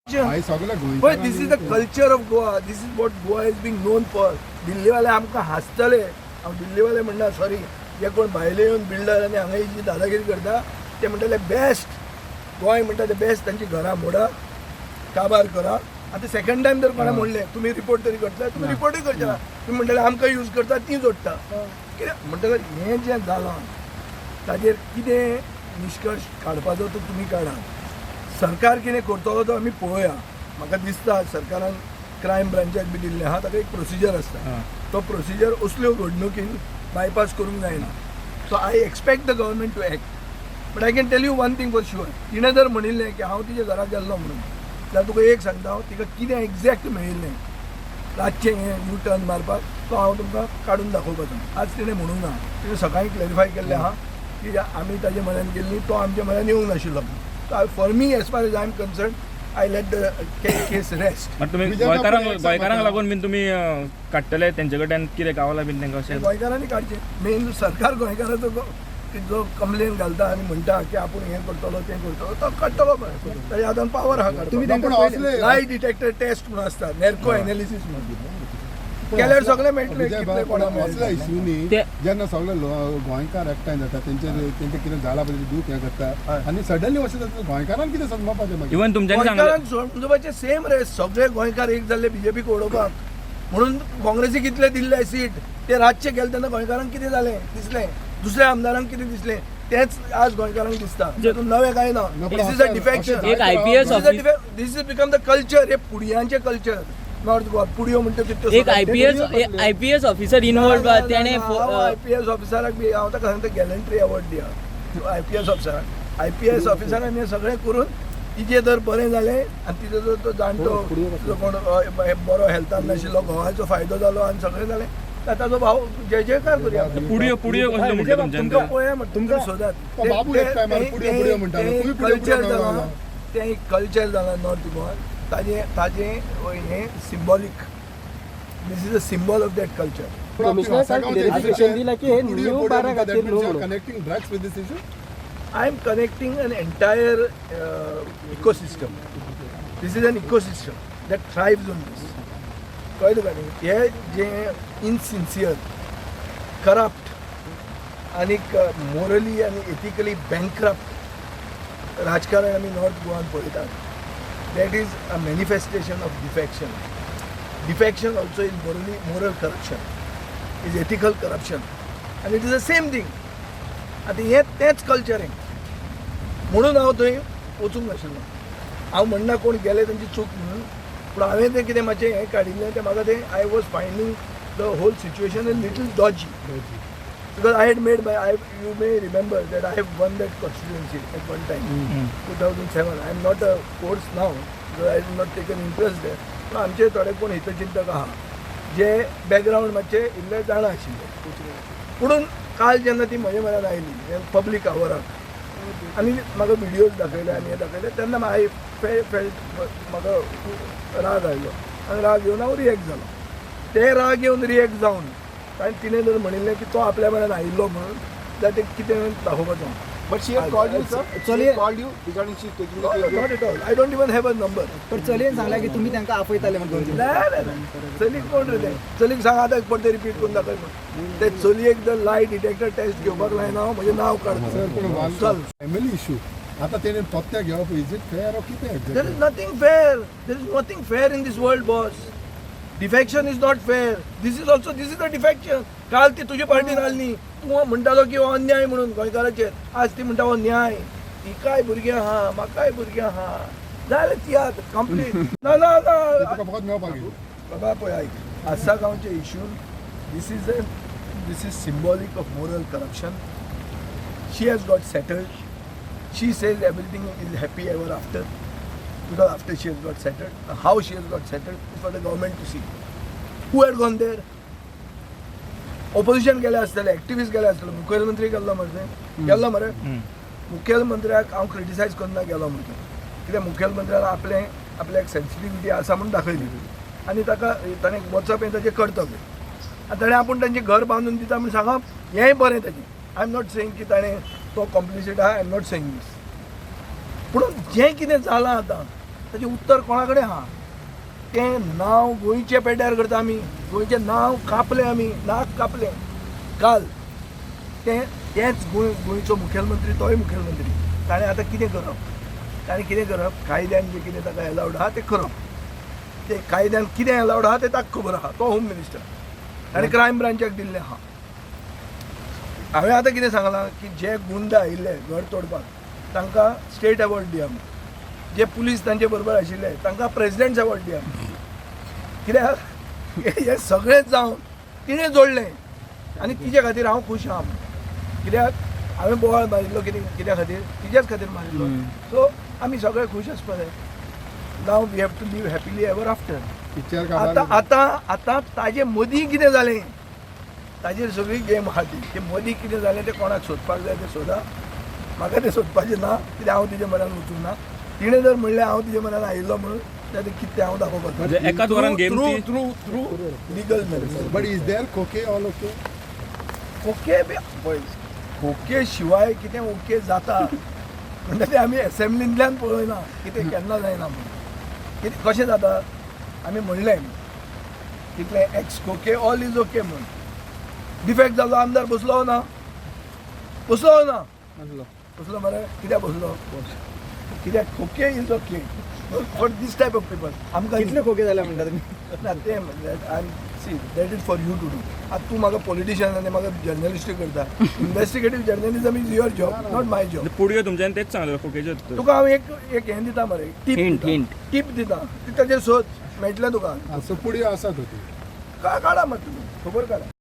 But this is the culture of Goa. This is what Goa is being known for. दिल्लीवाले आमकां हांसतले. हांव दिल्लीवाले म्हणना sorry जे कोण भायले येवन बिल्डर आनी हांगा जी दादागिरी करता ते म्हणटाले बेस्ट गोंय म्हणटा ते बेस्ट तांची घरां मोडा काबार करा. आतां सेकंड टायम जर कोणा म्हणलें तुमी रिपोर्ट तरी करतले तुमी रिपोर्टूय करचे ना तुमी म्हणटले आमकां यूज करता ती जोडटा कित्याक म्हणटकच हें जें जालां ताजेर कितें निश्कर्श काडपाचो तो तुमी काडा. सरकार कितें करतलो तो आमी पळोवया. म्हाका दिसता सरकारान क्रायम ब्रांचाक बी दिल्लें आहा ताका एक प्रोसिजर आसता तो प्रोसिजर असल्यो घडणुकीन बायपास करूंक जायना. So I expect the government to act but I can tell you one thing for sure तिणें जर म्हणिल्लें की हांव तिच्या घरा गेल्लो म्हणून जाल्यार तुका एक सांगता हांव तिका कितें एक्झॅक्ट मेळिल्लें रातचें हें यू टर्न मारपाक तो हांव तुमकां काडून दाखोवपाचो. आज तिणें म्हणूंक ना तिणें सकाळीं क्लॅरिफाय केल्लें आहा की आमी ताजे म्हऱ्यान गेल्लीं तो आमच्या म्हऱ्यान येवंक नाशिल्लो. For me as far as I am concerned I let the case rest. तुम्ही गोंयकारांक लागून बीन तुम्ही काडटले तेंचे कडल्यान कितें गावला बीन तांकां अशें गोंयकारांनी काडचें. मेन सरकार गोंयकाराचो जो कंप्लेन घालता आनी म्हणटा की आपूण हें करतलो तें करतलो तो काडटलो पळय ताच्या हातान पावर आहा. तुमी तांकां लाय डिटेक्टर टेस्ट म्हणून आसता नॅर्को एनालिसीस म्हणून केल्यार सगळें मेळटलें कितलें कोणा असल्या इश्यूनी जेन्ना सगळे गोंयकार एकठांय जाता तेंचे कितें जाला पळय दूख हें करता आनी सडनली अशें जाता गोंयकारांक कितें समजपाचें मागीर इवन तुमच्यांनी गोंयकारांक समजपाचें सेम रे सगळे गोंयकार एक जाल्ले बीजेपीक ओडोवपाक म्हणून काँग्रेसीक कितले दिल्ले सीट ते रातचे गेले तेन्ना गोंयकारांक कितें जालें दिसलें दुसऱ्या आमदारांक कितें दिसलें तेच आज गोंयकारांक दिसता. जेतून नवें कांय ना. This is a defection. एक IPS this is become the culture. हे पुडयांचें कल्चर नॉर्थ गोवा पुडयो म्हणटा कितें एक आयपीएस ऑफिसर इन्वॉल्व त्याने आयपीएस ऑफिसराक बी हांव ताका सांगता गॅलंट्री अवॉर्ड दिया आयपीएस ऑफिसराक. आयपीएस ऑफिसरान हें सगळें करून तिजें जर बरें जालें आनी तिजो जर तो जाणटो जो कोण बरो हेल्थान नाशिल्लो घोवाचो फायदो जालो आनी सगळें जालें ताजो भाव जय जयकार करुया. पुडयो कसलो म्हणटा तुमकां पळया तुमकां सोदात कल्चर जालां तें कल्चर जालां नॉर्थ गोवान ताजें हें symbolic. This is a symbol of that culture. I am connecting an entire ecosystem. This is an ecosystem that thrives on this. कळ्ळें तुका न्ही हे जे इनसिन्सियर करप्ट आनी मोरली आनी एथिकली बँकरप्ट राजकारण आमी नॉर्थ गोवान पळयतात. That is a manifestation of defection. Defection also is moral corruption, is ethical corruption, and it is the same thing. आता हे तेच कल्चरींग म्हणून हांव थंय वचूंक नाशिल्लो. हांव म्हणना कोण गेले तांची चूक म्हणून पूण हांवें तें कितें मातशें हें काडिल्लें तें म्हाका तें I was finding the whole situation a little dodgy because I had made you may remember that I have won that constituency at one time 2007. I am not a force now because I have not taken interest there. पण आमचे थोडे कोण हितचिंतक आहा जे background मातशे इल्ले जाणा आशिल्ले पुणून काल जेन्ना ती म्हजे म्हऱ्यान आयली पब्लीक आवराक आनी म्हाका विडियोज दाखयले आनी हे दाखयले तेन्ना आय फेल्ट म्हाका राग आयलो आनी राग येवन हांव रिएक्ट जालो. ते राग येवन रिएक्ट जावन कारण तिने जर म्हणिल्लें की तो आपल्या म्हऱ्यान आयिल्लो म्हणून जाल्यार तें कितें दाखोवपाचो. But she had called you, sir. चलये Called you regarding she taking the Not at all. I don't even have a number. पण चलयेन सांगला की तुम्ही तांकां आपयताले म्हणून. नाही चलीक कोण रे तें चलीक सांग आतां परते रिपीट करून दाखय म्हणून ते चलयेक जर लाय डिटेक्टर टेस्ट घेवपाक लायना हांव म्हजें नांव काडटा. चल फॅमिली इश्यू आता तेणे पत्त्या घेवप इज इट फेअर ऑर कितें? There is nothing fair. There is nothing fair in this world, boss. Defection is not fair. This is a defection. काल ती तुजी पार्टीन आसली तूं म्हणटालो की हो अन्याय म्हणून गोंयकाराचेर आज ती म्हणटा हो न्याय. तिकाय भुरगीं आहा म्हाकाय भुरगीं आहा जालें तियात्र कंप्लीट. ना ना ना फकत मेळपाक गेली बाबा पळय आयक आसा गांवचे issue this is symbolic of moral corruption. She has got settled. She says everything is happy ever after because after she has got settled. How she has got settled is for the government to see. Who had gone there? Opposition गेले आसतले activist गेले आसतले मुखेलमंत्री गेल्लो मरे मुखेलमंत्र्याक हांव criticise करना गेलो म्हणटा कित्याक मुखेलमंत्र्यान आपल्याक सेन्सिटिविटी आसा म्हणून दाखयली आनी ताका ताणें वचप हें ताचें कर्तव्य आनी ताणें आपूण तांचें घर बांदून दिता म्हूण सांगप हेंय बरें ताचें. आय एम नॉट सेयींग की ताणें तो कॉम्प्लिसीट आहा. आय एम नॉट सेयींग दीस. पूण जें कितें जालां आतां ताचें उत्तर कोणा कडेन आहा तें नांव गोंयचे पेड्ड्यार करता आमी गोंयचें नांव कापलें आमी नाक कापलें काल तेंच गोंयचो मुखेलमंत्री तोय मुखेलमंत्री ताणें आतां कितें करप कायद्यान जें कितें ताका एलावड आहा तें करप ते कायद्यान कितें एलावड आहा तें ताका खबर आहा तो होम मिनिस्टर आनी क्रायम ब्रांचाक दिल्लें आहा हांवें आतां कितें सांगलां की जे गुंड आयिल्ले घर तोडपाक तांकां स्टेट अवॉर्ड दिया जे पुलीस तांचे बरोबर आशिल्ले तांकां प्रेसिडेंट्स अवॉर्ड दिया कित्याक हें सगळें जावन तिणें जोडलें आनी तिचे खातीर हांव खूश आहा कित्याक हांवें बोवाळ मारिल्लो कित्या खातीर तिच्याच खातीर मारिल्लो सो आमी सगळे खूश आसपा जाय नाव we have to live happily ever after picture आतां ताजे मदीं कितें जालें ताजेर सगळी गेम आहा ती मदीं कितें जालें तें कोणाक सोदपाक जाय तें सोदा म्हाका तें सोदपाचें ना कित्याक हांव तिच्या मनान वचूंक ना तिणें जर म्हणलें हांव तिच्या मनान आयिल्लो म्हणून जाल्यार कितें हांव दाखोवपाक म्हणजे एकाच वरान गेम ती through legal method but is there खोके ऑल ओके ओके पळय ओके शिवाय कितें ओके जाता म्हणटा तें आमी एसेंब्लींतल्यान पळयना कितें केन्ना जायना म्हणून कितें कशें जाता आमी म्हणलें कितलें एक्स ओके ऑल इज ओके म्हणून डिफेक्ट जालो आमदार बसलो ना बसलो मरे कित्याक बसलो कित्याक okay is okay for this type of people आमकां कितले खोके जाले म्हणटा तुमी ना तें I see that is for you to do आतां तूं म्हाका पॉलिटिशियन आनी म्हाका जर्नलिस्टी करता investigative journalism is your job not my job पुढे तुमच्यान तेच सांगलें खोकेचे उत्तर. तुका हांव एक हें दिता मरे टीप दिता ती ताजेर सोद मेळटलें तुका असं पुढे आसात होती काडा मरे तुमी खबर काडा